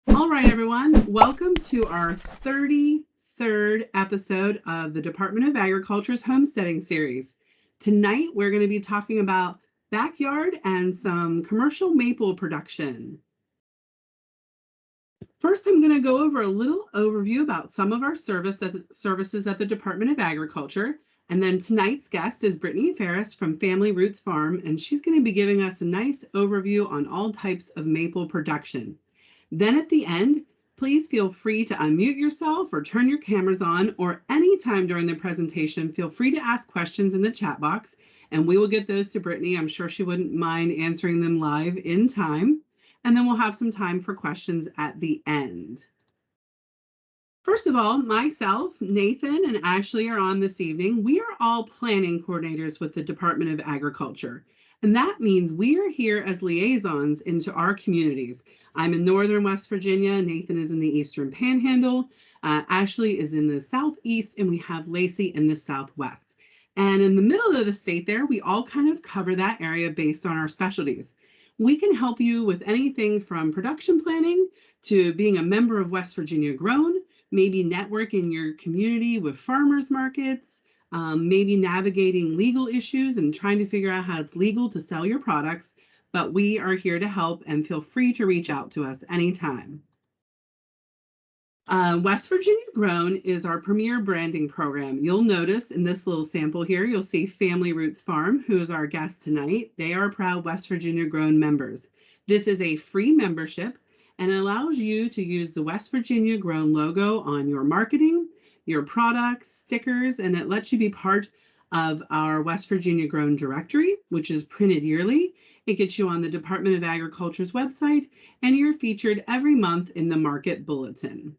All right, everyone. Welcome to our 33rd episode of the Department of Agriculture's Homesteading Series. Tonight, we're going to be talking about backyard and some commercial maple production. First, I'm going to go over a little overview about some of our services at the Department of Agriculture. And then tonight's guest is Brittany Ferris from Family Roots Farm, and she's going to be giving us a nice overview on all types of maple production. Then at the end, please feel free to unmute yourself or turn your cameras on, or anytime during the presentation, feel free to ask questions in the chat box, and we will get those to Brittany. I'm sure she wouldn't mind answering them live in time. And then we'll have some time for questions at the end. First of all, myself, Nathan, and Ashley are on this evening. We are all planning coordinators with the Department of Agriculture. And that means we are here as liaisons into our communities. I'm in Northern West Virginia. Nathan is in the Eastern Panhandle. Ashley is in the Southeast, and we have Lacey in the Southwest. And in the middle of the state there, we all kind of cover that area based on our specialties. We can help you with anything from production planning to being a member of West Virginia Grown, maybe networking your community with farmers markets, maybe navigating legal issues and trying to figure out how it's legal to sell your products. But we are here to help, and feel free to reach out to us anytime. West Virginia Grown is our premier branding program. You'll notice in this little sample here, you'll see Family Roots Farm, who is our guest tonight. They are proud West Virginia Grown members. This is a free membership, and it allows you to use the West Virginia Grown logo on your marketing, your products, stickers, and it lets you be part of our West Virginia Grown directory, which is printed yearly. It gets you on the Department of Agriculture's website, and you're featured every month in the Market Bulletin.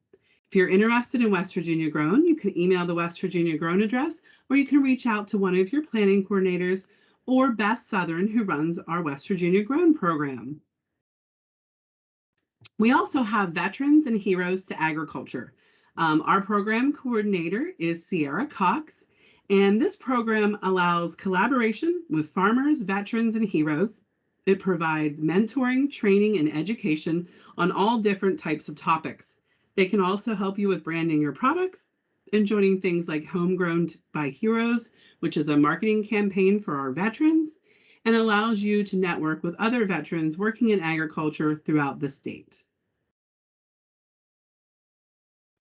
If you're interested in West Virginia Grown, you can email the West Virginia Grown address, or you can reach out to one of your planning coordinators or Beth Southern, who runs our West Virginia Grown program. We also have Veterans and Heroes to Agriculture. Our program coordinator is Sierra Cox, and this program allows collaboration with farmers, veterans, and heroes. It provides mentoring, training, and education on all different types of topics. They can also help you with branding your products and joining things like Homegrown by Heroes, which is a marketing campaign for our veterans, and allows you to network with other veterans working in agriculture throughout the state.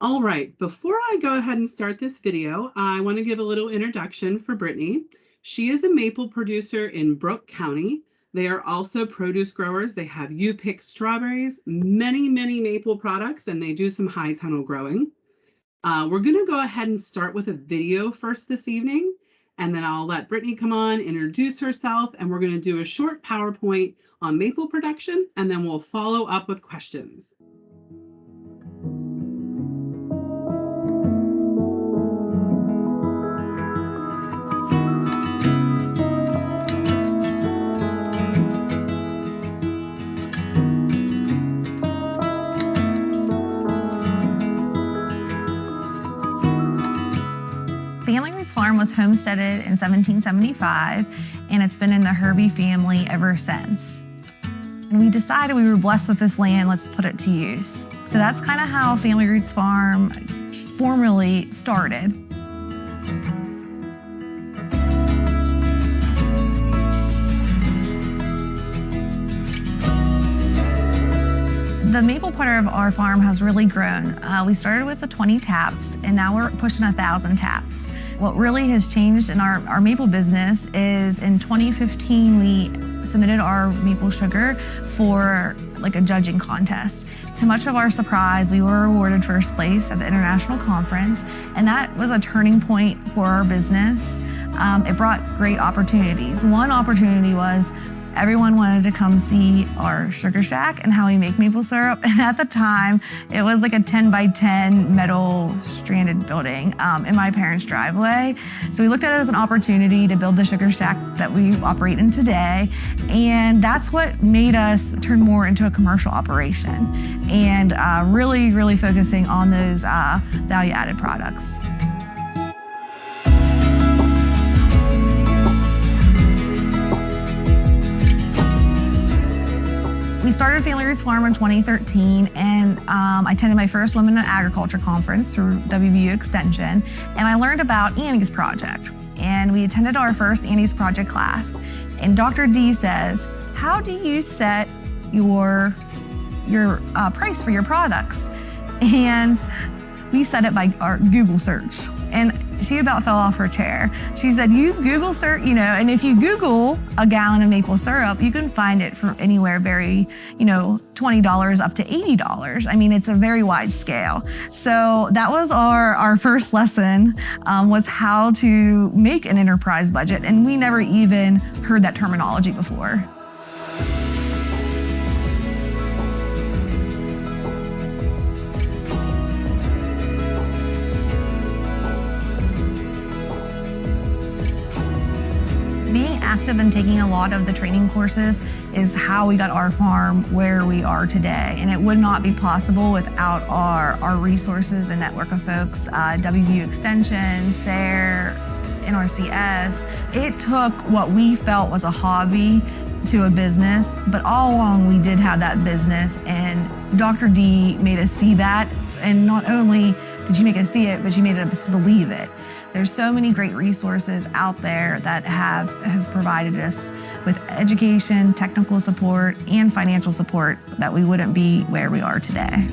All right, before I go ahead and start this video, I want to give a little introduction for Brittany. She is a maple producer in Brooke County. They are also produce growers. They have you-pick strawberries, many maple products, and they do some high tunnel growing. We're going to go ahead and start with a video first this evening, and then I'll let Brittany come on, introduce herself, and we're going to do a short PowerPoint on maple production, and then we'll follow up with questions. Family Roots Farm was homesteaded in 1775, and it's been in the Hervey family ever since. And we decided we were blessed with this land, let's put it to use. So that's kind of how Family Roots Farm formally started. The maple part of our farm has really grown. We started with the 20 taps, and now we're pushing 1,000 taps. What really has changed in our maple business is in 2015, we submitted our maple sugar for like a judging contest. To much of our surprise, we were awarded first place at the international conference, and that was a turning point for our business. It brought great opportunities. One opportunity was everyone wanted to come see our sugar shack and how we make maple syrup. And at the time, it was like a 10 by 10 metal stranded building in my parents' driveway. So we looked at it as an opportunity to build the sugar shack that we operate in today. And that's what made us turn more into a commercial operation and really focusing on those value-added products. We started Family Roots Farm in 2013, and I attended my first Women in Agriculture conference through WVU Extension, and I learned about Annie's Project. And we attended our first Annie's Project class, and Dr. D says, how do you set your price for your products? And we set it by our Google search. And she about fell off her chair. She said, you Google search, and if you Google a gallon of maple syrup, you can find it for anywhere very, $20 up to $80. I mean, it's a very wide scale. So that was our first lesson, was how to make an enterprise budget. And we never even heard that terminology before. Being active and taking a lot of the training courses is how we got our farm where we are today. And it would not be possible without our resources and network of folks, WVU Extension, SARE, NRCS. It took what we felt was a hobby to a business, but all along we did have that business, and Dr. D made us see that. And not only did she make us see it, but she made us believe it. There's so many great resources out there that have provided us with education, technical support, and financial support that we wouldn't be where we are today.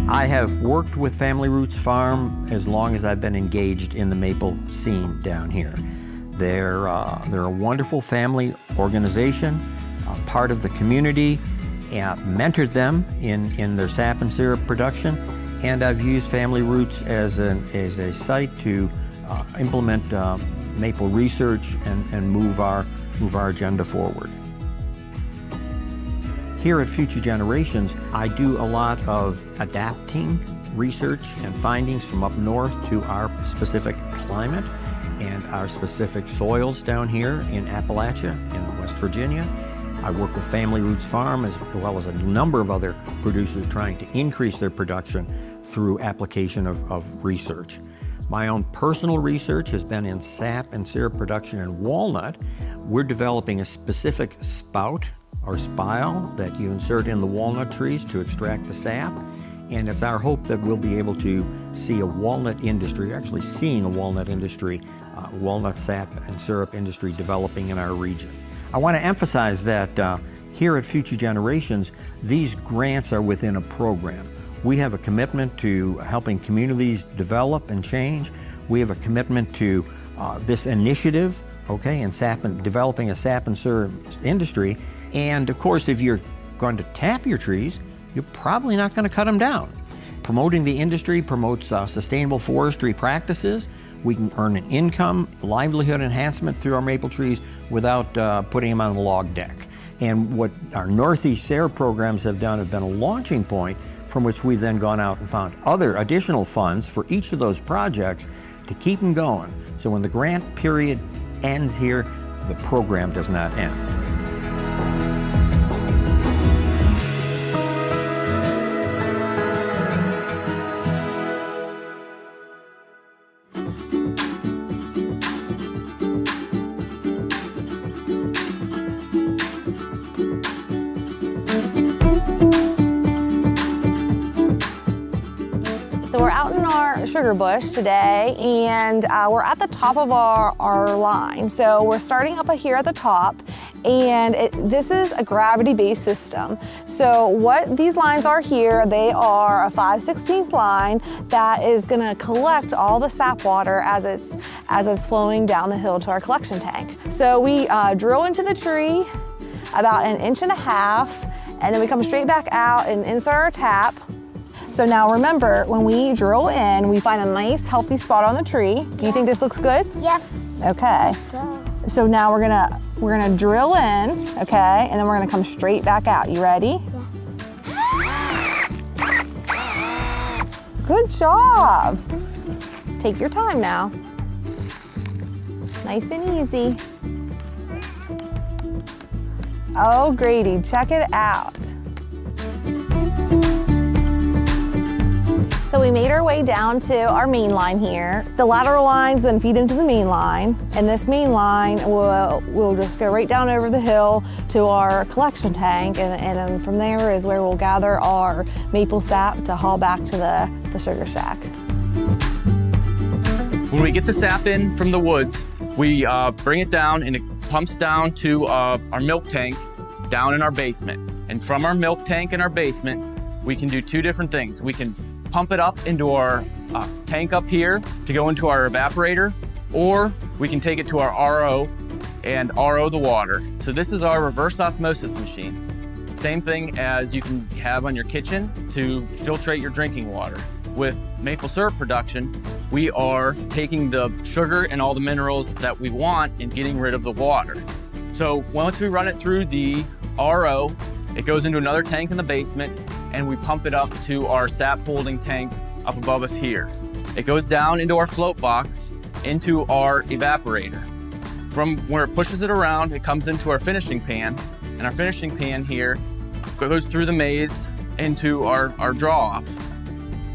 I have worked with Family Roots Farm as long as I've been engaged in the maple scene down here. They're a wonderful family organization, part of the community, mentored them in their sap and syrup production. And I've used Family Roots as a site to implement maple research and move our agenda forward. Here at Future Generations, I do a lot of adapting research and findings from up north to our specific climate and our specific soils down here in Appalachia, in West Virginia. I work with Family Roots Farm as well as a number of other producers trying to increase their production through application of research. My own personal research has been in sap and syrup production in walnut. We're developing a specific spout or spile that you insert in the walnut trees to extract the sap. And it's our hope that we'll be able to see a walnut industry, actually seeing a walnut industry, walnut sap and syrup industry developing in our region. I want to emphasize that here at Future Generations, these grants are within a program. We have a commitment to helping communities develop and change. We have a commitment to this initiative, and developing a sap and syrup industry. And of course, if you're going to tap your trees, you're probably not going to cut them down. Promoting the industry promotes sustainable forestry practices. We can earn an income, livelihood enhancement through our maple trees without putting them on the log deck. And what our Northeast SARE programs have done have been a launching point from which we've then gone out and found other additional funds for each of those projects to keep them going. So when the grant period ends here, the program does not end. So we're out in our sugar bush today, and we're at the top of our line. So we're starting up here at the top, and this is a gravity-based system. So what these lines are here, they are a 5/16 line that is gonna collect all the sap water as it's flowing down the hill to our collection tank. So we drill into the tree about 1.5 inches, and then we come straight back out and insert our tap. So now remember, when we drill in, we find a nice healthy spot on the tree. Do you think this looks good? Yep. Okay. So now we're gonna drill in, okay, and then we're gonna come straight back out. You ready? Yeah. Good job. Take your time now. Nice and easy. Oh, Grady, check it out. So we made our way down to our main line here. The lateral lines then feed into the main line, and this main line will just go right down over the hill to our collection tank, and then from there is where we'll gather our maple sap to haul back to the sugar shack. When we get the sap in from the woods, we bring it down and it pumps down to our milk tank down in our basement. And from our milk tank in our basement, we can do two different things. We can pump it up into our tank up here to go into our evaporator, or we can take it to our RO and RO the water. So this is our reverse osmosis machine. Same thing as you can have on your kitchen to filtrate your drinking water. With maple syrup production, we are taking the sugar and all the minerals that we want and getting rid of the water. So once we run it through the RO, it goes into another tank in the basement, and we pump it up to our sap holding tank up above us here. It goes down into our float box, into our evaporator. From where it pushes it around, it comes into our finishing pan, and our finishing pan here goes through the maze into our draw off.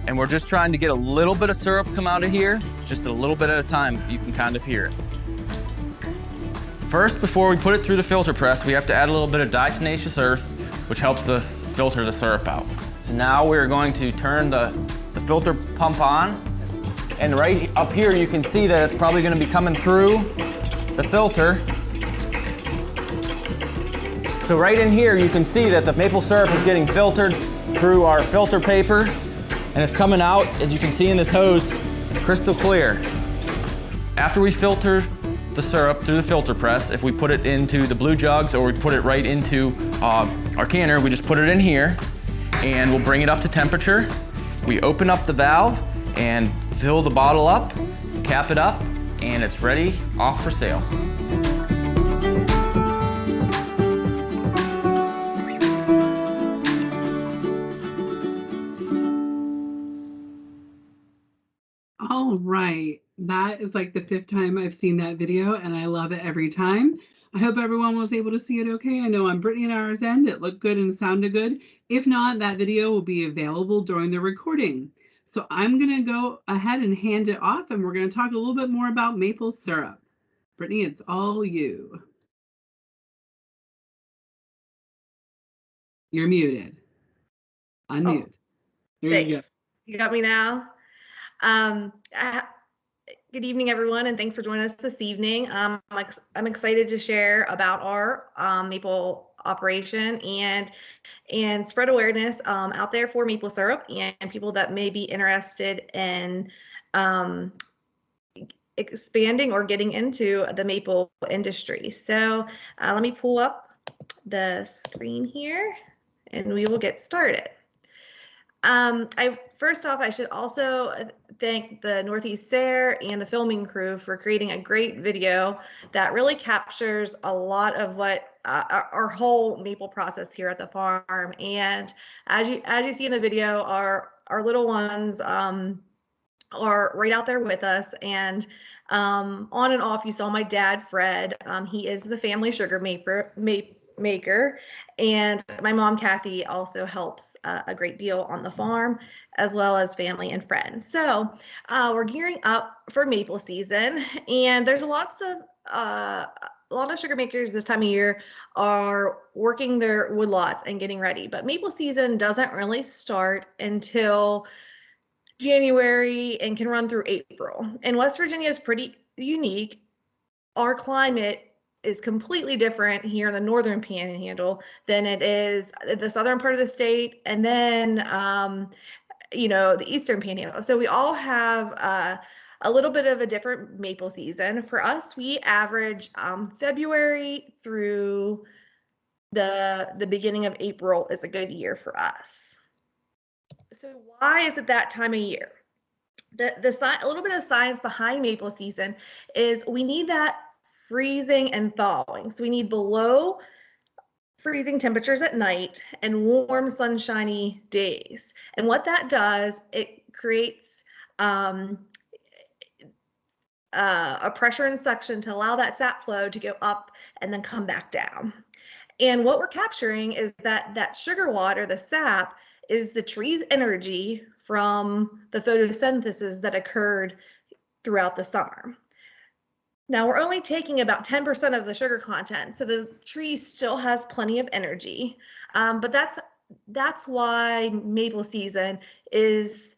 And we're just trying to get a little bit of syrup come out of here, just a little bit at a time. You can kind of hear it. First, before we put it through the filter press, we have to add a little bit of diatomaceous earth, which helps us filter the syrup out. So now we're going to turn the filter pump on, and right up here you can see that it's probably going to be coming through the filter. So right in here you can see that the maple syrup is getting filtered through our filter paper, and it's coming out, as you can see in this hose, crystal clear. After we filter the syrup through the filter press, if we put it into the blue jugs or we put it right into our canner, we just put it in here and we'll bring it up to temperature. We open up the valve and fill the bottle up, cap it up, and it's ready, off for sale. All right, that is like the 5th time I've seen that video, and I love it every time. I hope everyone was able to see it okay. I know on Brittany and ours end, it looked good and sounded good. If not, that video will be available during the recording. So I'm gonna go ahead and hand it off, and we're gonna talk a little bit more about maple syrup. Brittany, it's all you. You're muted. Unmute. Oh, there thanks. you go. You got me now. Good evening, everyone, and thanks for joining us this evening. I'm excited to share about our maple operation and spread awareness out there for maple syrup and people that may be interested in expanding or getting into the maple industry. So let me pull up the screen here and we will get started. First off, I should also thank the Northeast SARE and the filming crew for creating a great video that really captures a lot of what our whole maple process here at the farm. And as you see in the video, our little ones are right out there with us. And on and off, you saw my dad, Fred. He is the family sugar maker, and my mom, Kathy, also helps a great deal on the farm, as well as family and friends. So we're gearing up for maple season, and there's a lot of sugar makers this time of year are working their woodlots and getting ready, but maple season doesn't really start until January and can run through April. And West Virginia is pretty unique. Our climate is completely different here in the northern panhandle than it is the southern part of the state, and then the eastern panhandle. So we all have a little bit of a different maple season. For us, we average February through the beginning of April is a good year for us. So why is it that time of year? A little bit of science behind maple season is we need that freezing and thawing. So we need below freezing temperatures at night and warm sunshiny days. And what that does, it creates a pressure and suction to allow that sap flow to go up and then come back down. And what we're capturing is that sugar water, the sap, is the tree's energy from the photosynthesis that occurred throughout the summer. Now we're only taking about 10% of the sugar content, so the tree still has plenty of energy, but that's why maple season is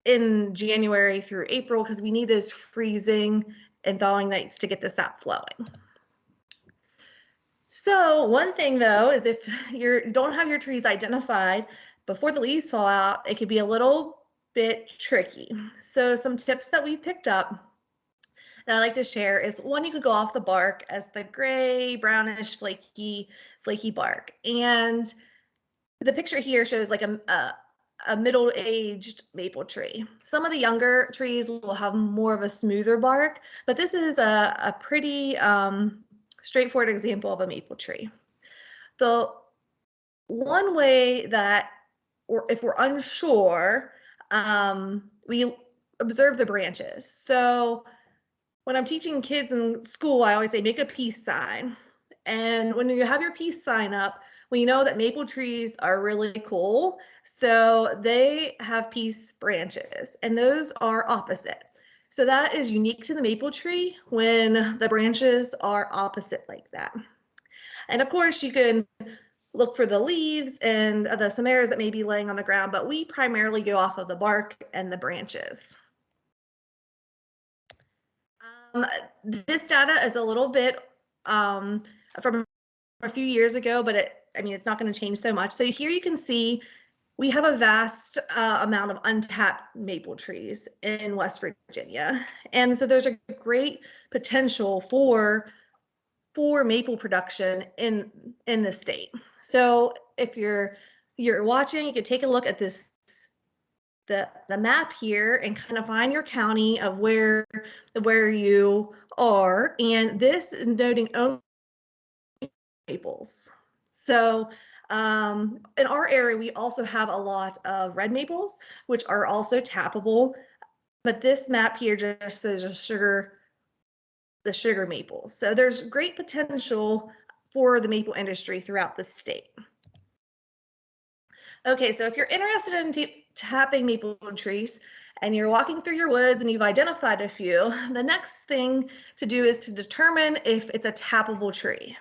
in January through April, because we need those freezing and thawing nights to get the sap flowing. So one thing though is if you don't have your trees identified before the leaves fall out, it could be a little bit tricky. So some tips that we picked up that I like to share is, one, you could go off the bark as the gray, brownish, flaky bark. And the picture here shows like a middle-aged maple tree. Some of the younger trees will have more of a smoother bark, but this is a pretty straightforward example of a maple tree. The one way that, or if we're unsure, we observe the branches. So when I'm teaching kids in school, I always say make a peace sign. And when you have your peace sign up, we know that maple trees are really cool. So they have peace branches, and those are opposite. So that is unique to the maple tree when the branches are opposite like that. And of course, you can look for the leaves and the samaras that may be laying on the ground, but we primarily go off of the bark and the branches. This data is a little bit from a few years ago, but it's not going to change so much. So here you can see we have a vast amount of untapped maple trees in West Virginia. And so there's a great potential for maple production in the state. So if you're watching, you could take a look at this the map here and kind of find your county of where you are, and this is noting only maples. So in our area, we also have a lot of red maples, which are also tappable, but this map here just says the sugar maples. So there's great potential for the maple industry throughout the state. Okay, so if you're interested in tapping maple trees and you're walking through your woods and you've identified a few, the next thing to do is to determine if it's a tappable tree.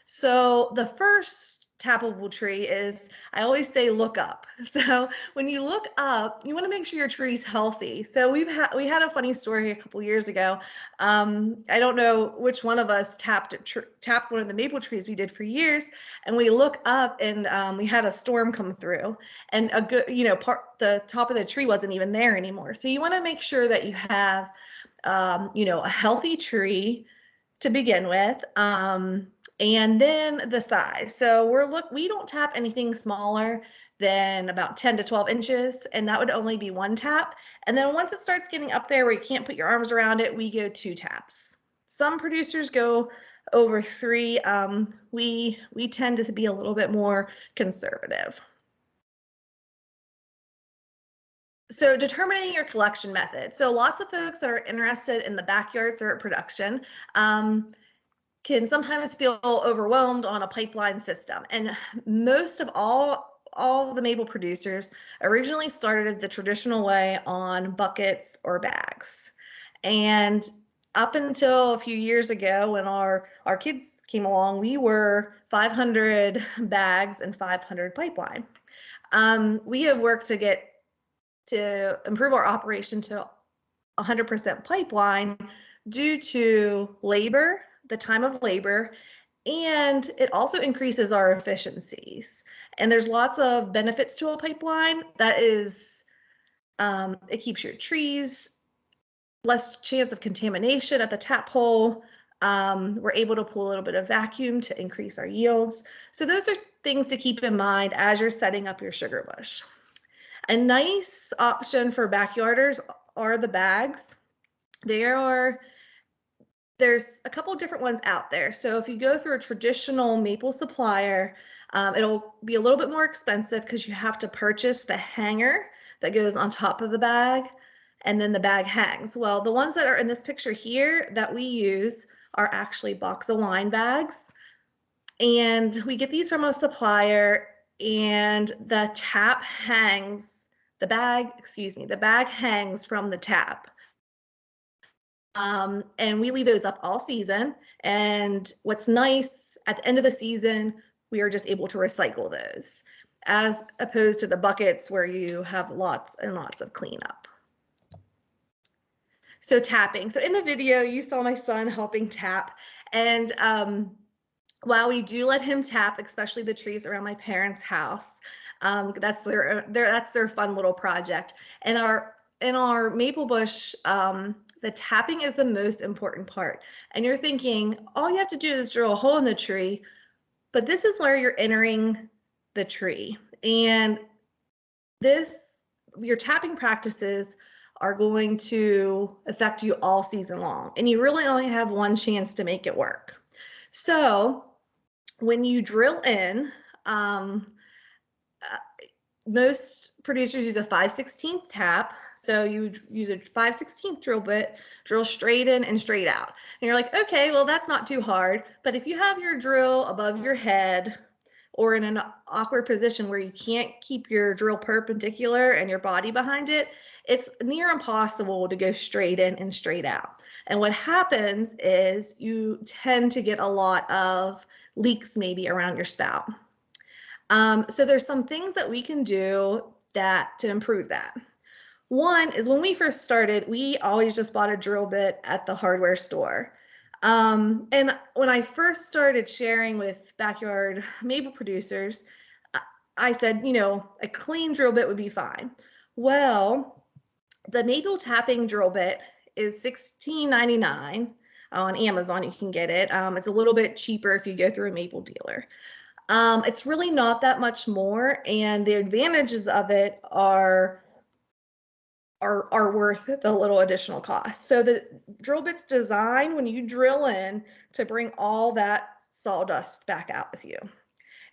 So the first tappable tree is, I always say, look up. So when you look up, you want to make sure your tree's healthy. So we had a funny story a couple years ago. I don't know which one of us tapped one of the maple trees we did for years, and we look up and we had a storm come through, and a good, the top of the tree wasn't even there anymore. So you want to make sure that you have, a healthy tree to begin with. And then the size. So we don't tap anything smaller than about 10 to 12 inches, and that would only be one tap. And then once it starts getting up there where you can't put your arms around it, we go 2 taps. Some producers go over 3. We tend to be a little bit more conservative. So determining your collection method. So lots of folks that are interested in the backyard syrup production can sometimes feel overwhelmed on a pipeline system. And most of all the maple producers originally started the traditional way on buckets or bags. And up until a few years ago, when our kids came along, we were 500 bags and 500 pipeline. We have worked to improve our operation to 100% pipeline due to labor, the time of labor, and it also increases our efficiencies. And there's lots of benefits to a pipeline. That is, it keeps your trees, less chance of contamination at the tap hole. We're able to pull a little bit of vacuum to increase our yields. So those are things to keep in mind as you're setting up your sugar bush. A nice option for backyarders are the bags. There's a couple different ones out there. So if you go through a traditional maple supplier, it'll be a little bit more expensive because you have to purchase the hanger that goes on top of the bag, and then the bag hangs. Well, the ones that are in this picture here that we use are actually box of wine bags. And we get these from a supplier, and the tap hangs, the bag hangs from the tap. And we leave those up all season. And what's nice, at the end of the season, we are just able to recycle those, as opposed to the buckets where you have lots and lots of cleanup. So tapping. So in the video, you saw my son helping tap. And while we do let him tap, especially the trees around my parents' house, that's their fun little project. And in our maple bush, the tapping is the most important part. And you're thinking, all you have to do is drill a hole in the tree, but this is where you're entering the tree. And your tapping practices are going to affect you all season long. And you really only have one chance to make it work. So when you drill in, most producers use a 5/16 tap. So you use a 5/16 drill bit, drill straight in and straight out. And you're like, okay, well, that's not too hard. But if you have your drill above your head or in an awkward position where you can't keep your drill perpendicular and your body behind it, it's near impossible to go straight in and straight out. And what happens is you tend to get a lot of leaks maybe around your spout. So there's some things that we can do to improve that. One is when we first started, we always just bought a drill bit at the hardware store. And when I first started sharing with backyard maple producers, I said, a clean drill bit would be fine. Well, the maple tapping drill bit is $16.99 on Amazon. You can get it. It's a little bit cheaper if you go through a maple dealer. It's really not that much more, and the advantages of it are worth the little additional cost. So the drill bit's designed when you drill in to bring all that sawdust back out with you.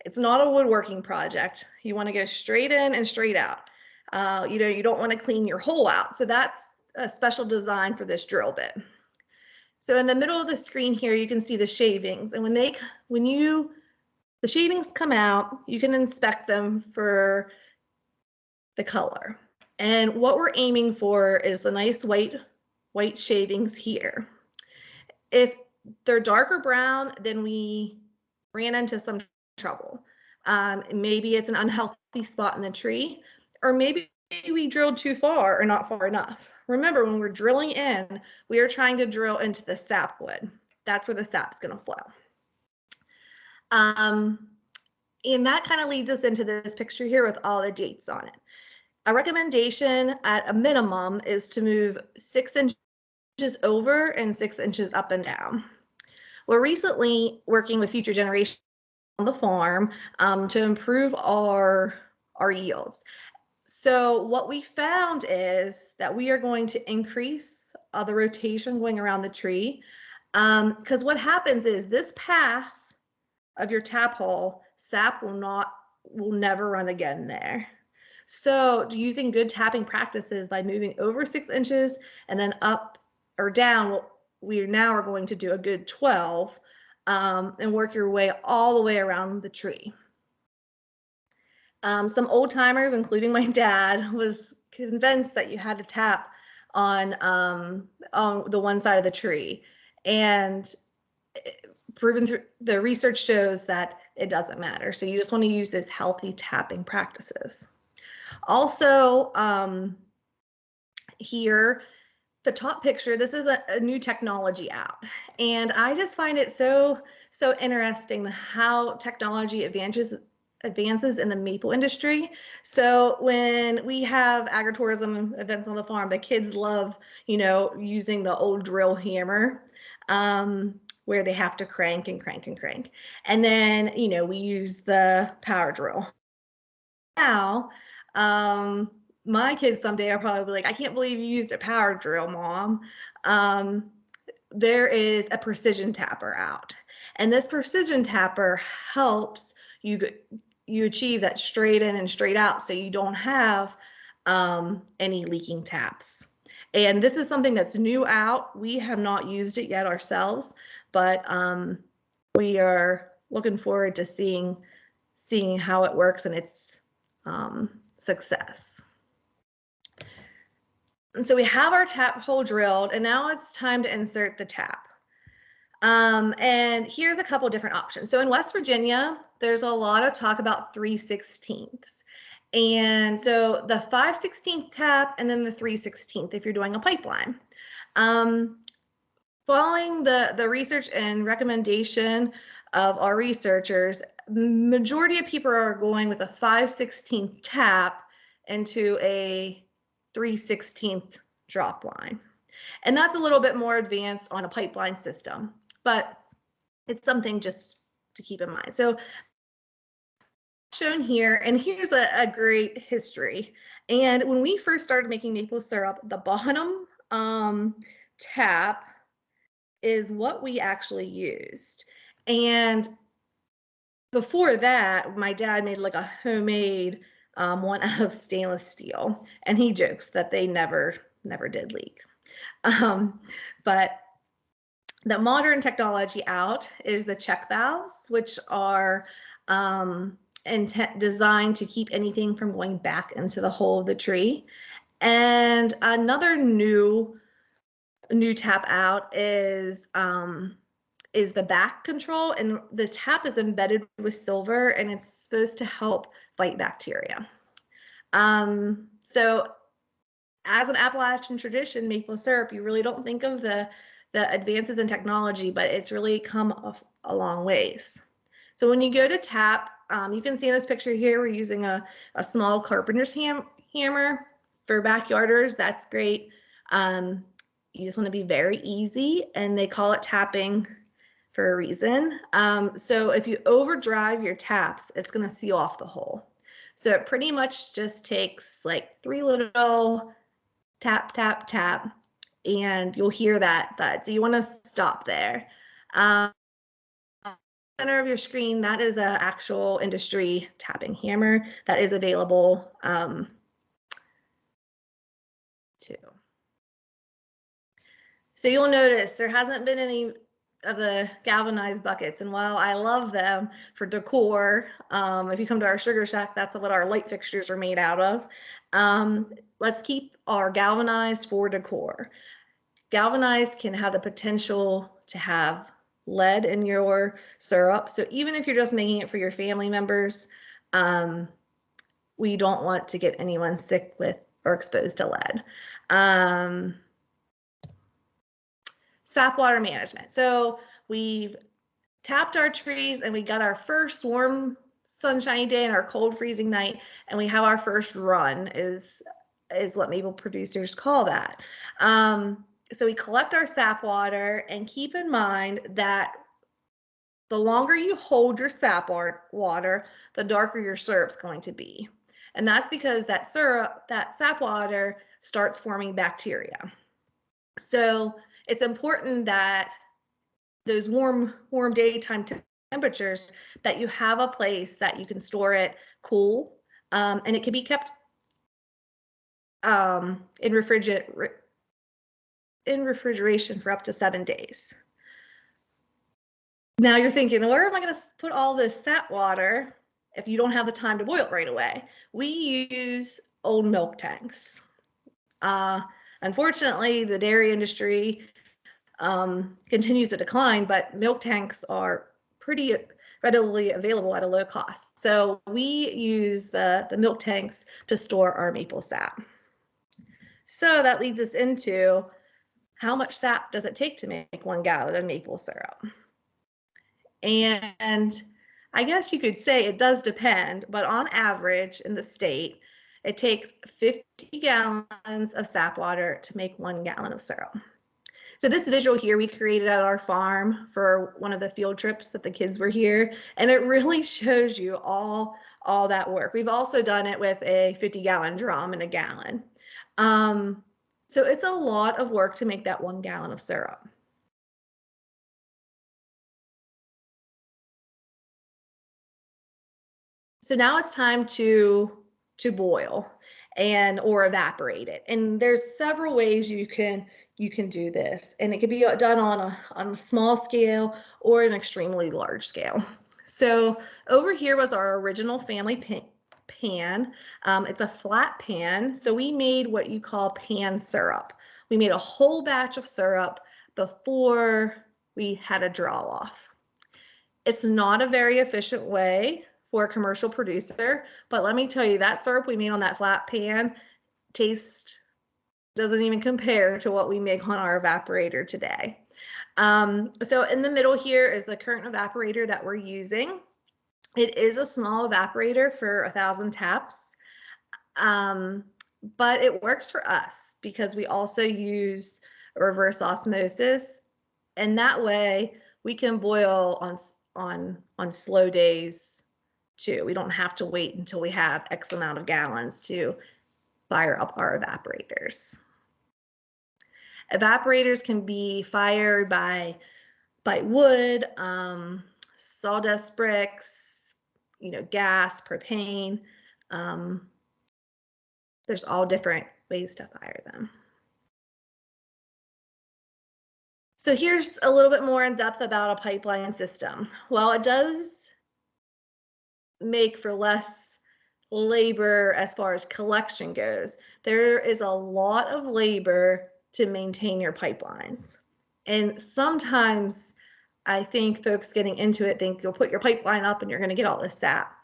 It's not a woodworking project. You want to go straight in and straight out. You don't want to clean your hole out. So that's a special design for this drill bit. So in the middle of the screen here, you can see the shavings, and when the shavings come out, you can inspect them for the color. And what we're aiming for is the nice white shavings here. If they're darker brown, then we ran into some trouble. Maybe it's an unhealthy spot in the tree, or maybe we drilled too far or not far enough. Remember, when we're drilling in, we are trying to drill into the sap wood. That's where the sap's going to flow. And that kind of leads us into this picture here with all the dates on it. A recommendation at a minimum is to move 6 inches over and 6 inches up and down. We're recently working with Future Generation on the farm to improve our yields. So what we found is that we are going to increase the rotation going around the tree, because what happens is this path of your tap hole, sap will never run again there. So using good tapping practices by moving over 6 inches and then up or down, we now are going to do a good 12 and work your way all the way around the tree. Some old timers, including my dad, was convinced that you had to tap on the one side of the tree, and proven through the research shows that it doesn't matter. So you just want to use those healthy tapping practices. Also, here, the top picture, this is a new technology out, and I just find it so interesting how technology advances in the maple industry. So when we have agritourism events on the farm, the kids love, using the old drill hammer, where they have to crank and crank and crank. And then, we use the power drill. Now, my kids someday are probably like, I can't believe you used a power drill, Mom. There is a precision tapper out. And this precision tapper helps you achieve that straight in and straight out, so you don't have any leaking taps. And this is something that's new out. We have not used it yet ourselves, but we are looking forward to seeing seeing how it works and its success. And so we have our tap hole drilled, and now it's time to insert the tap. And here's a couple different options. So in West Virginia, there's a lot of talk about 3/16. And so the 5/16 tap and then the 3/16 if you're doing a pipeline. Following the research and recommendation of our researchers, majority of people are going with a 5/16 tap into a 3/16 drop line. And that's a little bit more advanced on a pipeline system, but it's something just to keep in mind. So shown here, and here's a great history. And when we first started making maple syrup, the bottom tap is what we actually used. And before that, my dad made like a homemade one out of stainless steel, and he jokes that they never did leak. But the modern technology out is the check valves, which are designed to keep anything from going back into the hole of the tree. And another new tap out is the back control, and the tap is embedded with silver, and it's supposed to help fight bacteria. So as an Appalachian tradition, maple syrup, you really don't think of the advances in technology, but it's really come a long ways. So when you go to tap, you can see in this picture here, we're using a small carpenter's hammer for backyarders. That's great. You just want to be very easy, and they call it tapping for a reason. So if you overdrive your taps, it's going to seal off the hole. So it pretty much just takes like 3 little tap, tap, tap, and you'll hear that thud. So you want to stop there. Center of your screen, that is an actual industry tapping hammer that is available too. So you'll notice there hasn't been any of the galvanized buckets, and while I love them for decor, if you come to our sugar shack, that's what our light fixtures are made out of. Let's keep our galvanized for decor. Galvanized can have the potential to have lead in your syrup, so even if you're just making it for your family members, we don't want to get anyone sick with or exposed to lead. Sap Water Management. So we've tapped our trees, and we got our first warm sunshiny day and our cold freezing night, and we have our first run is what maple producers call that. So we collect our sap water, and keep in mind that the longer you hold your sap water, the darker your syrup's going to be. And that's because that sap water starts forming bacteria. So it's important that those warm daytime temperatures, that you have a place that you can store it cool, and it can be kept in refrigeration for up to 7 days. Now you're thinking, where am I going to put all this sap water if you don't have the time to boil it right away? We use old milk tanks. Unfortunately, the dairy industry continues to decline, but milk tanks are pretty readily available at a low cost. So we use the milk tanks to store our maple sap. So that leads us into how much sap does it take to make 1 gallon of maple syrup? And I guess you could say it does depend, but on average in the state, it takes 50 gallons of sap water to make 1 gallon of syrup. So this visual here we created at our farm for one of the field trips that the kids were here, and it really shows you all that work. We've also done it with a 50-gallon drum and a gallon. So it's a lot of work to make that 1 gallon of syrup. So now it's time to boil or evaporate it. And there's several ways you can do this, and it can be done on a small scale or an extremely large scale. So over here was our original family pan. It's a flat pan. So we made what you call pan syrup. We made a whole batch of syrup before we had a draw off. It's not a very efficient way for a commercial producer, but let me tell you, that syrup we made on that flat pan taste doesn't even compare to what we make on our evaporator today. So in the middle here is the current evaporator that we're using. It is a small evaporator for 1,000 taps, but it works for us because we also use reverse osmosis, and that way we can boil on slow days too. We don't have to wait until we have X amount of gallons to fire up our evaporators. Evaporators can be fired by wood, sawdust bricks, gas, propane. There's all different ways to fire them. So here's a little bit more in depth about a pipeline system. Well, it does make for less labor as far as collection goes. There is a lot of labor to maintain your pipelines. And sometimes I think folks getting into it think you'll put your pipeline up and you're going to get all this sap.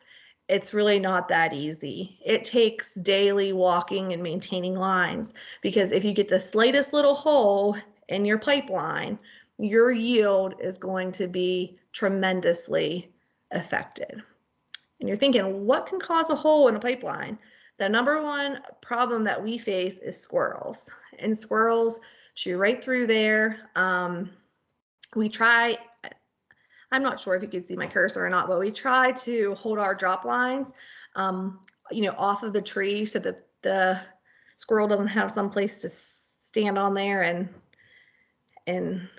It's really not that easy. It takes daily walking and maintaining lines, because if you get the slightest little hole in your pipeline, your yield is going to be tremendously affected. And you're thinking, what can cause a hole in a pipeline? The number one problem that we face is squirrels. And squirrels chew right through there. We try, I'm not sure if you can see my cursor or not, but we try to hold our drop lines, off of the tree so that the squirrel doesn't have some place to stand on there and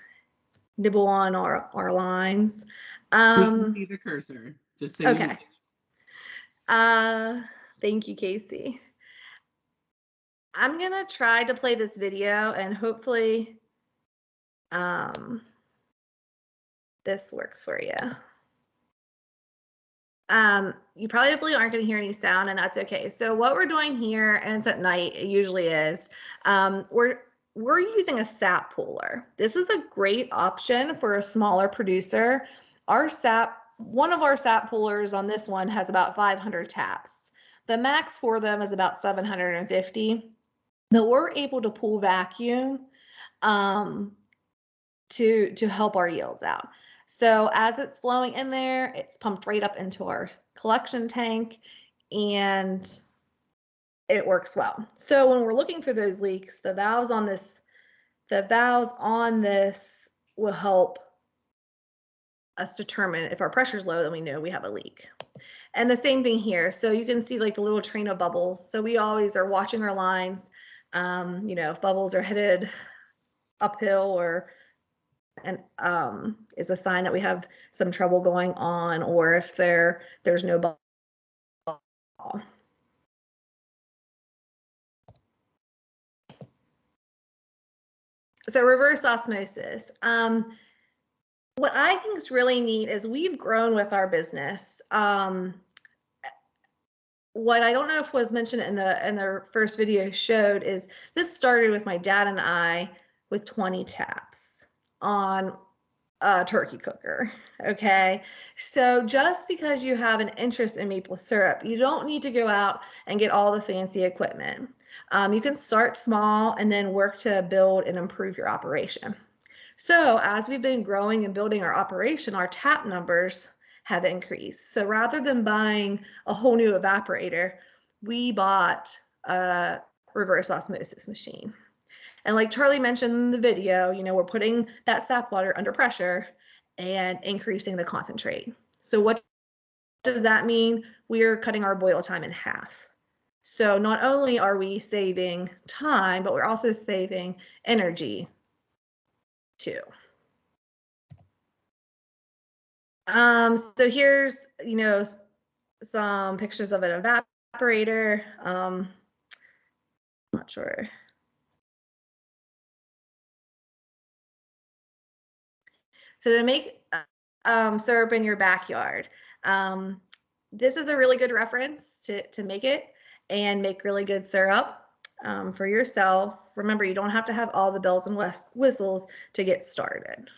nibble on our lines. We can see the cursor, just so okay. Thank you, Kacey. I'm gonna try to play this video and hopefully this works for you. You probably aren't gonna hear any sound, and that's okay. So what we're doing here, and it's at night, it usually is, we're using a Sap Puller. This is a great option for a smaller producer. One of our Sap Pullers on this one has about 500 taps. The max for them is about 750. But we're able to pull vacuum to help our yields out. So as it's flowing in there, it's pumped right up into our collection tank, and it works well. So when we're looking for those leaks, the valves on this will help us determine if our pressure's low, then we know we have a leak. And the same thing here. So you can see like the little train of bubbles. So we always are watching our lines. If bubbles are headed uphill is a sign that we have some trouble going on, or if there's no bubble. So reverse osmosis. What I think is really neat is we've grown with our business. What I don't know if was mentioned in the first video showed is this started with my dad and I with 20 taps on a turkey cooker. Okay, so just because you have an interest in maple syrup, you don't need to go out and get all the fancy equipment. You can start small and then work to build and improve your operation. So as we've been growing and building our operation, our tap numbers have increased. So rather than buying a whole new evaporator, we bought a reverse osmosis machine. And like Charlie mentioned in the video, we're putting that sap water under pressure and increasing the concentrate. So what does that mean? We're cutting our boil time in half. So not only are we saving time, but we're also saving energy too. So here's, some pictures of an evaporator. Not sure. So to make syrup in your backyard, This is a really good reference to make it and make really good syrup for yourself. Remember, you don't have to have all the bells and whistles to get started.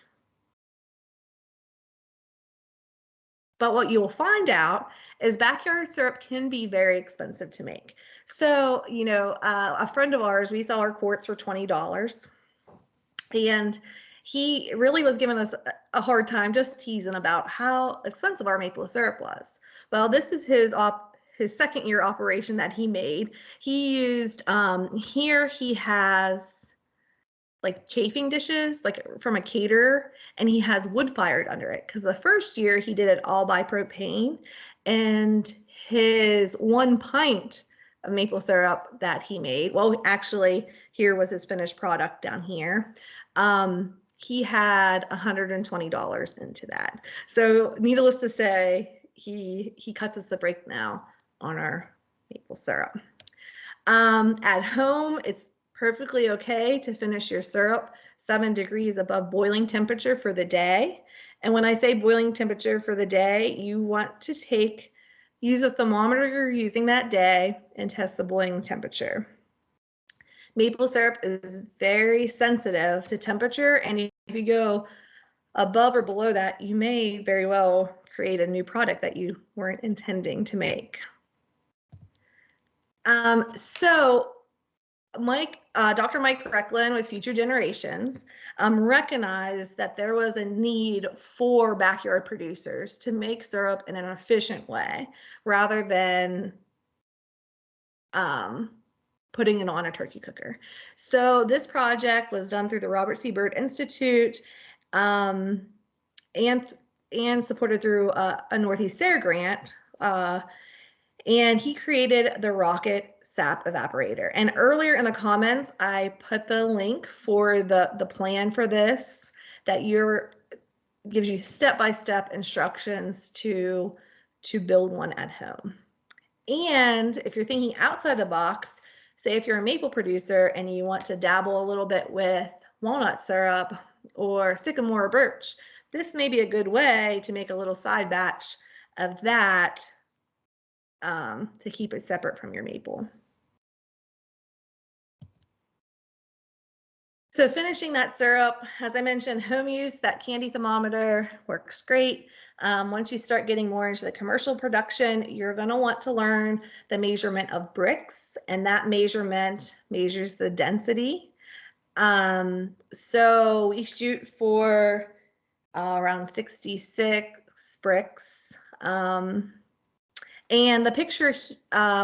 But what you'll find out is backyard syrup can be very expensive to make. So, you know, a friend of ours, we sell our quarts for $20. And he really was giving us a hard time, just teasing about how expensive our maple syrup was. Well, this is his second year operation that he made. He used, here he has like chafing dishes, like from a caterer, and he has wood fired under it. Because the first year he did it all by propane, and his 1 pint of maple syrup that he made, well, actually, here was his finished product down here. He had $120 into that. So needless to say, he cuts us a break now on our maple syrup. At home, it's perfectly okay to finish your syrup 7 degrees above boiling temperature for the day. And when I say boiling temperature for the day, you want to use a thermometer you're using that day and test the boiling temperature. Maple syrup is very sensitive to temperature, and if you go above or below that, you may very well create a new product that you weren't intending to make. So Dr. Mike Recklin with Future Generations recognized that there was a need for backyard producers to make syrup in an efficient way rather than putting it on a turkey cooker. So this project was done through the Robert C. Byrd Institute and supported through a Northeast SARE grant. And he created the Rocket Sap Evaporator. And earlier in the comments, I put the link for the plan for this that gives you step-by-step instructions to build one at home. And if you're thinking outside the box, say if you're a maple producer and you want to dabble a little bit with walnut syrup or sycamore or birch, this may be a good way to make a little side batch of that to keep it separate from your maple. So finishing that syrup, as I mentioned, home use, that candy thermometer works great. Once you start getting more into the commercial production, you're going to want to learn the measurement of bricks, and that measurement measures the density. So we shoot for around 66 bricks. And the picture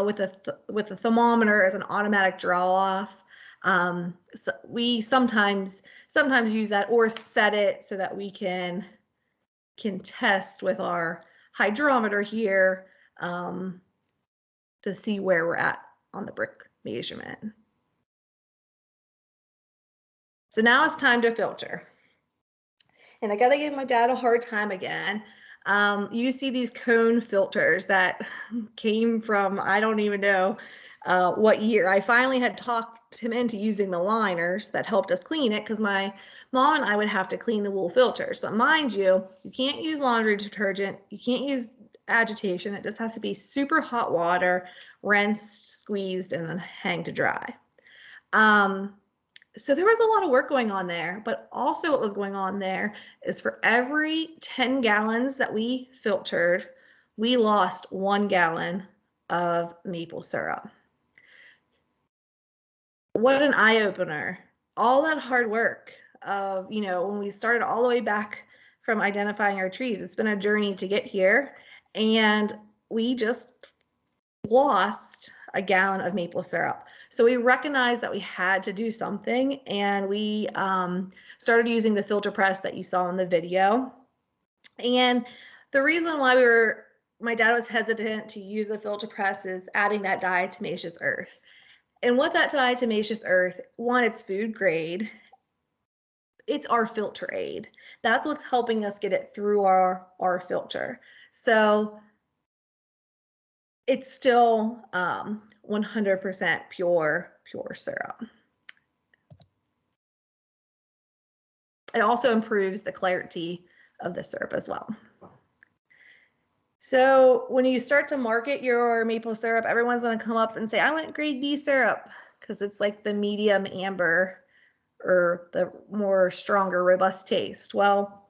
with the thermometer is an automatic draw off. So we sometimes use that or set it so that we can test with our hydrometer here to see where we're at on the brick measurement. So now it's time to filter. And I gotta give my dad a hard time again. You see these cone filters that came from, I don't even know what year. I finally had talked him into using the liners that helped us clean it, because my mom and I would have to clean the wool filters. But mind you, you can't use laundry detergent, you can't use agitation. It just has to be super hot water, rinsed, squeezed, and then hang to dry. So there was a lot of work going on there, but also what was going on there is for every 10 gallons that we filtered, we lost 1 gallon of maple syrup. What an eye-opener. All that hard work of, you know, when we started all the way back from identifying our trees, it's been a journey to get here, and we just lost a gallon of maple syrup. So we recognized that we had to do something, and we started using the filter press that you saw in the video. And the reason why my dad was hesitant to use the filter press is adding that diatomaceous earth. And what that diatomaceous earth, one, it's food grade. It's our filter aid. That's what's helping us get it through our filter. So it's still 100% pure syrup. It also improves the clarity of the syrup as well. So when you start to market your maple syrup, everyone's going to come up and say, I want grade B syrup, because it's like the medium amber or the more stronger, robust taste. Well,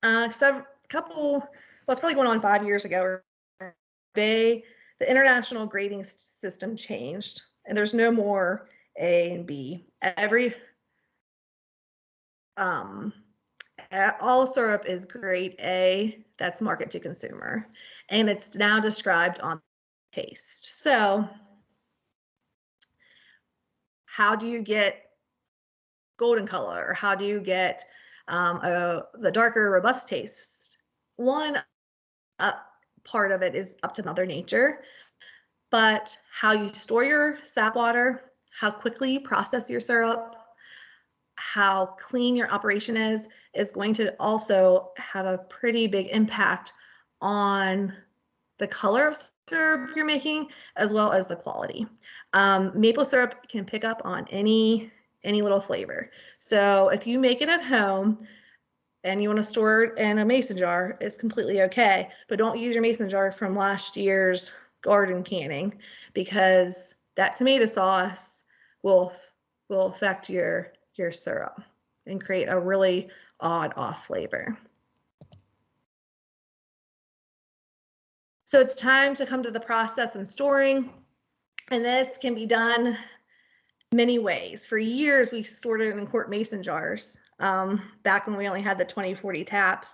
it's probably going on 5 years ago, the international grading system changed, and there's no more A and B. All syrup is grade A, that's market to consumer, and it's now described on taste. So how do you get golden color, or how do you get the darker, robust taste? One part of it is up to Mother Nature, but how you store your sap water, how quickly you process your syrup, how clean your operation is going to also have a pretty big impact on the color of syrup you're making, as well as the quality. Maple syrup can pick up on any little flavor. So if you make it at home and you want to store it in a mason jar, it's completely okay. But don't use your mason jar from last year's garden canning, because that tomato sauce will affect your syrup and create a really odd off flavor. So it's time to come to the process and storing, and this can be done many ways. For years, we stored it in quart mason jars, back when we only had the 2040 taps.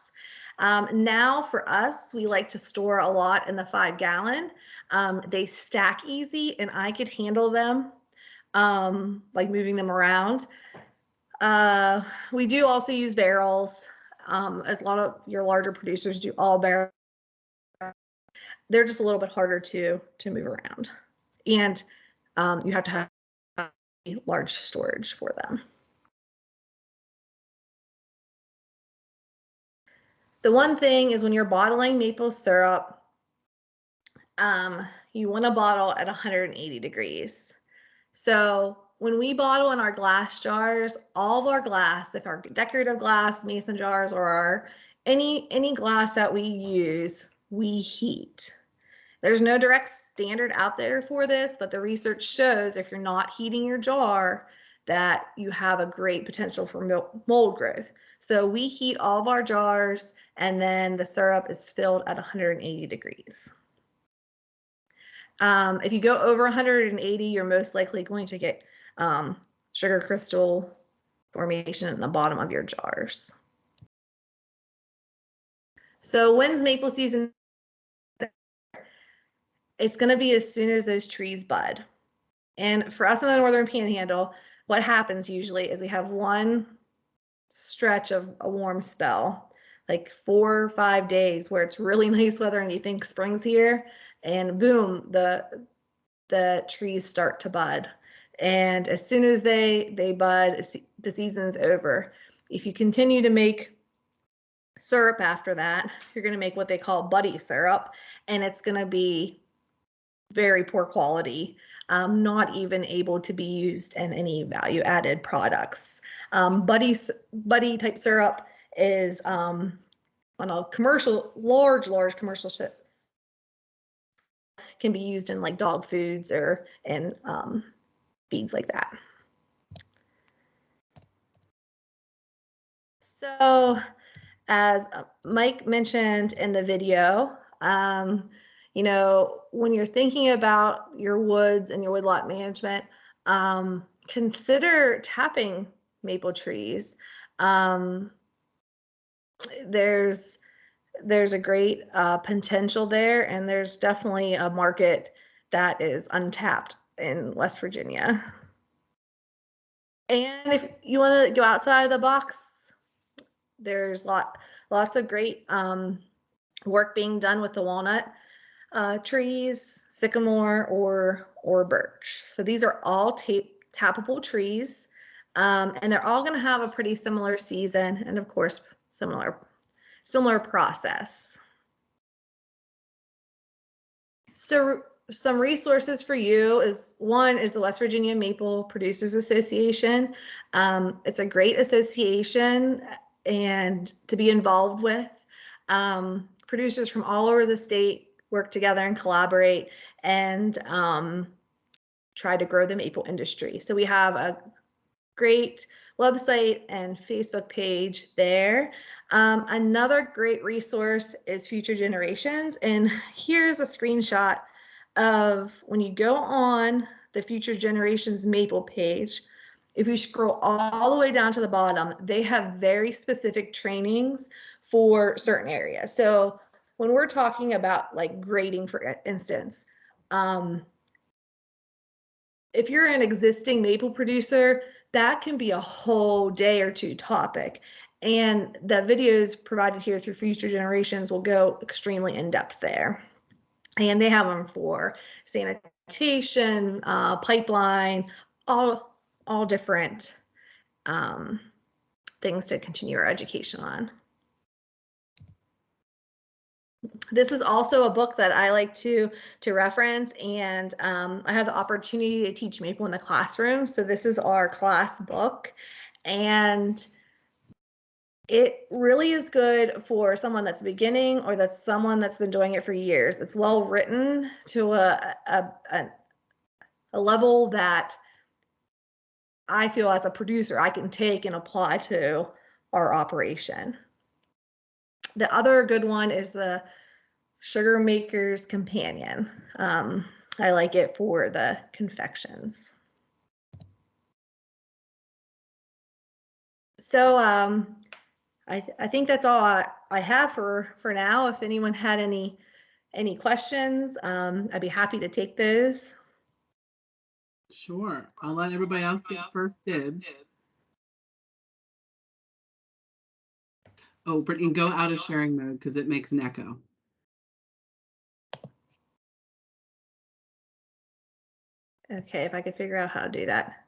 Now for us, we like to store a lot in the 5-gallon. They stack easy, and I could handle them, like moving them around. We do also use barrels, as a lot of your larger producers do all barrels. They're just a little bit harder to move around, and you have to have large storage for them. The one thing is, when you're bottling maple syrup, you want to bottle at 180 degrees. So when we bottle in our glass jars, all of our glass, if our decorative glass, mason jars, or any glass that we use, we heat. There's no direct standard out there for this, but the research shows if you're not heating your jar, that you have a great potential for mold growth. So we heat all of our jars, and then the syrup is filled at 180 degrees. If you go over 180, you're most likely going to get sugar crystal formation in the bottom of your jars. So when's maple season? It's going to be as soon as those trees bud. And for us in the Northern Panhandle, what happens usually is we have one stretch of a warm spell, like 4 or 5 days where it's really nice weather and you think spring's here, and boom, the trees start to bud. And as soon as they bud, the season's over. If you continue to make syrup after that, you're going to make what they call buddy syrup, and it's going to be very poor quality, not even able to be used in any value-added products. Buddy type syrup is on a large commercial ships, can be used in like dog foods or in feeds like that. So as Mike mentioned in the video, you know, when you're thinking about your woods and your woodlot management, consider tapping maple trees. There's a great potential there, and there's definitely a market that is untapped in West Virginia. And if you want to go outside the box, there's lots of great work being done with the walnut trees, sycamore, or birch. So these are all tappable trees, and they're all going to have a pretty similar season, and of course similar process. So some resources for you is, one is the West Virginia Maple Producers Association. It's a great association and to be involved with. producers from all over the state work together and collaborate and try to grow the maple industry. So we have a great website and Facebook page there. Another great resource is Future Generations. And here's a screenshot of when you go on the Future Generations maple page. If you scroll all the way down to the bottom, they have very specific trainings for certain areas. So when we're talking about like grading, for instance, if you're an existing maple producer, that can be a whole day or two topic. And the videos provided here through Future Generations will go extremely in depth there. And they have them for sanitation, pipeline, all different things to continue our education on. This is also a book that I like to reference, and I have the opportunity to teach maple in the classroom. So this is our class book, and it really is good for someone that's beginning or that's someone that's been doing it for years. It's well written to a level that I feel as a producer I can take and apply to our operation. The other good one is the Sugar Maker's Companion. I like it for the confections. So I think that's all I have for now. If anyone had any questions, I'd be happy to take those. Sure. I'll let everybody else get first dibs. Oh, Brittany, go out of sharing mode because it makes an echo. Okay, if I could figure out how to do that.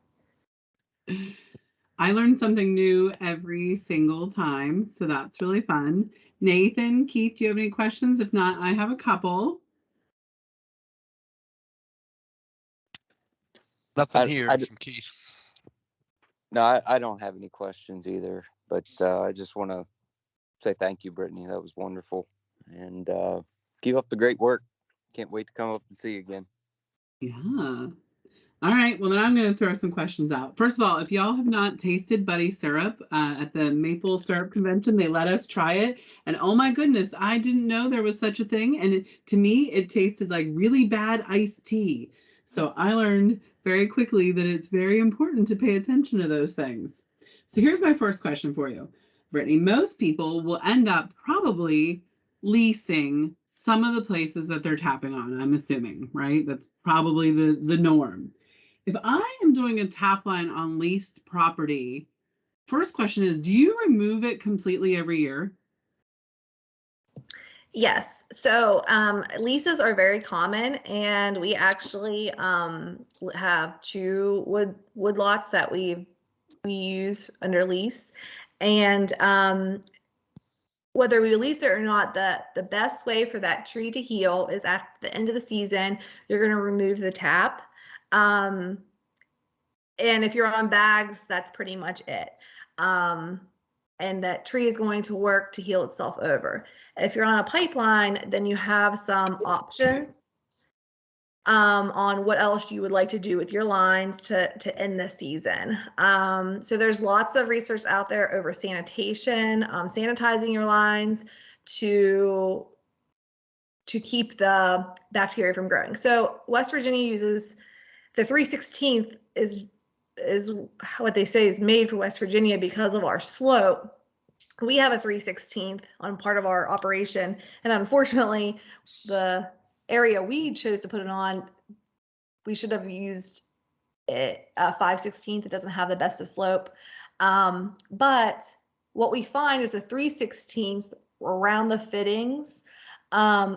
I learn something new every single time, so that's really fun. Nathan, Keith, do you have any questions? If not, I have a couple. Nothing here from Keith. No, I don't have any questions either, but I just want to say thank you, Brittany. That was wonderful. And keep up the great work. Can't wait to come up and see you again. Yeah. All right, well, then I'm going to throw some questions out. First of all, if y'all have not tasted Buddy syrup at the Maple Syrup Convention, they let us try it. And oh my goodness, I didn't know there was such a thing. And to me, it tasted like really bad iced tea. So I learned very quickly that it's very important to pay attention to those things. So here's my first question for you, Brittany. Most people will end up probably leasing some of the places that they're tapping on, I'm assuming, right? That's probably the norm. If I am doing a tap line on leased property, first question is, do you remove it completely every year? Yes. So leases are very common, and we actually have two wood lots that we use under lease. And whether we lease it or not, the best way for that tree to heal is at the end of the season, you're going to remove the tap. And if you're on bags, that's pretty much it. And that tree is going to work to heal itself over. If you're on a pipeline, then you have some options on what else you would like to do with your lines to end the season. So there's lots of research out there over sanitation, sanitizing your lines to keep the bacteria from growing. So West Virginia uses the 3/16 is what they say is made for West Virginia because of our slope. We have a 3/16 on part of our operation, and unfortunately, the area we chose to put it on, we should have used it 5/16. It doesn't have the best of slope, but what we find is the 3/16 around the fittings,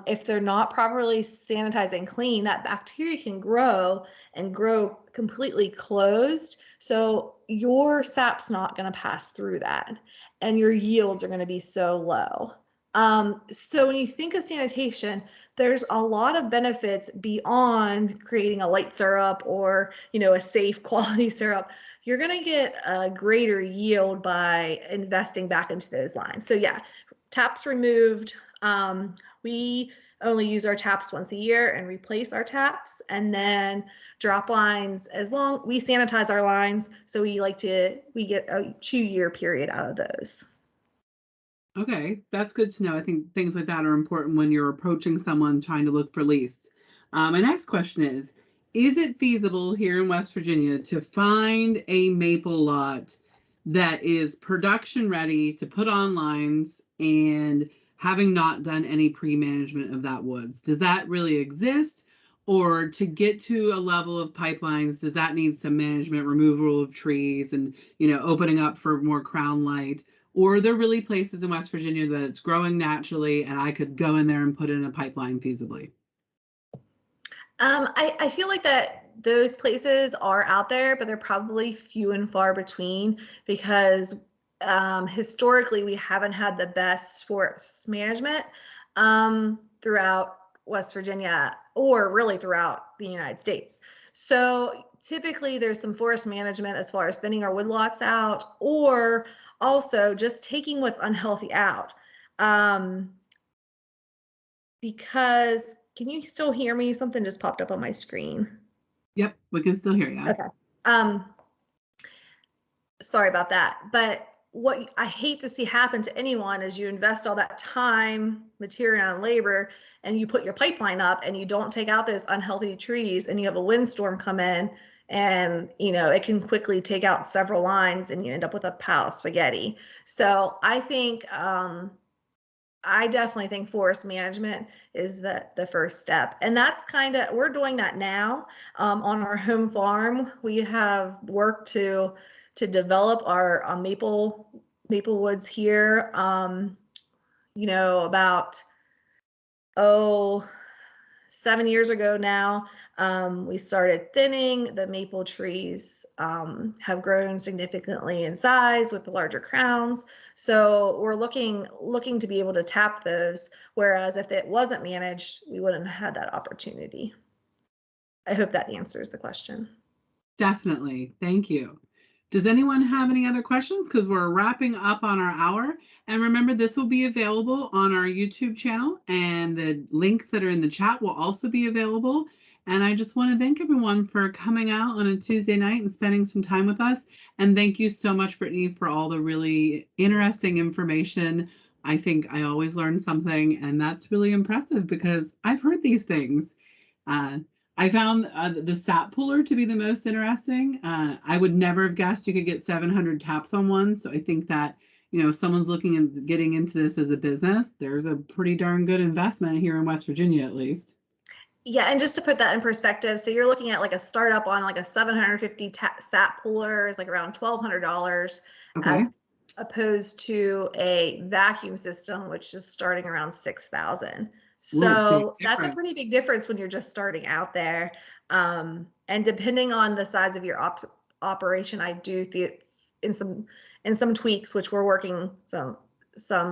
if they're not properly sanitized and clean, that bacteria can grow and grow completely closed. So your sap's not going to pass through that, and your yields are going to be so low. So when you think of sanitation, there's a lot of benefits beyond creating a light syrup or, a safe quality syrup. You're going to get a greater yield by investing back into those lines. So yeah, taps removed We only use our taps once a year and replace our taps, and then drop lines we sanitize our lines, so we get a 2-year period out of those. Okay, that's good to know. I think things like that are important when you're approaching someone trying to look for leads. My next question is it feasible here in West Virginia to find a maple lot that is production ready to put on lines and having not done any pre-management of that woods? Does that really exist? Or to get to a level of pipelines, does that need some management, removal of trees, and opening up for more crown light? Or are there really places in West Virginia that it's growing naturally and I could go in there and put in a pipeline feasibly? I feel like that those places are out there, but they're probably few and far between, because historically we haven't had the best forest management throughout West Virginia, or really throughout the United States. So typically there's some forest management as far as thinning our woodlots out, or also just taking what's unhealthy out. Because, can you still hear me? Something just popped up on my screen. Yep, we can still hear you. Okay. Sorry about that. But what I hate to see happen to anyone is you invest all that time, material, and labor, and you put your pipeline up and you don't take out those unhealthy trees, and you have a windstorm come in, and it can quickly take out several lines and you end up with a pile of spaghetti. So I think I definitely think forest management is the first step, and that's we're doing that now on our home farm. We have worked to develop our maple woods here. About 7 years ago now, we started thinning. The maple trees have grown significantly in size with the larger crowns. So we're looking to be able to tap those, whereas if it wasn't managed, we wouldn't have had that opportunity. I hope that answers the question. Definitely. Thank you. Does anyone have any other questions? Because we're wrapping up on our hour. And remember, this will be available on our YouTube channel, and the links that are in the chat will also be available. And I just want to thank everyone for coming out on a Tuesday night and spending some time with us. And thank you so much, Brittany, for all the really interesting information. I think I always learn something, and that's really impressive because I've heard these things. I found the Sap Puller to be the most interesting. I would never have guessed you could get 700 taps on one. So I think that, if someone's looking at getting into this as a business, there's a pretty darn good investment here in West Virginia, at least. Yeah, and just to put that in perspective, so you're looking at like a startup on like a 750 Sap Puller is like around $1,200, Okay. as opposed to a vacuum system, which is starting around $6,000. So that's a pretty big difference when you're just starting out there. And depending on the size of your operation, I do think in some tweaks, which we're working some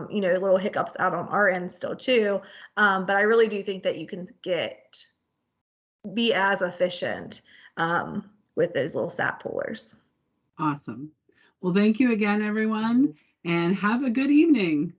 little hiccups out on our end still too. But I really do think that you can be as efficient with those little Sap Pullers. Awesome. Well, thank you again, everyone, and have a good evening.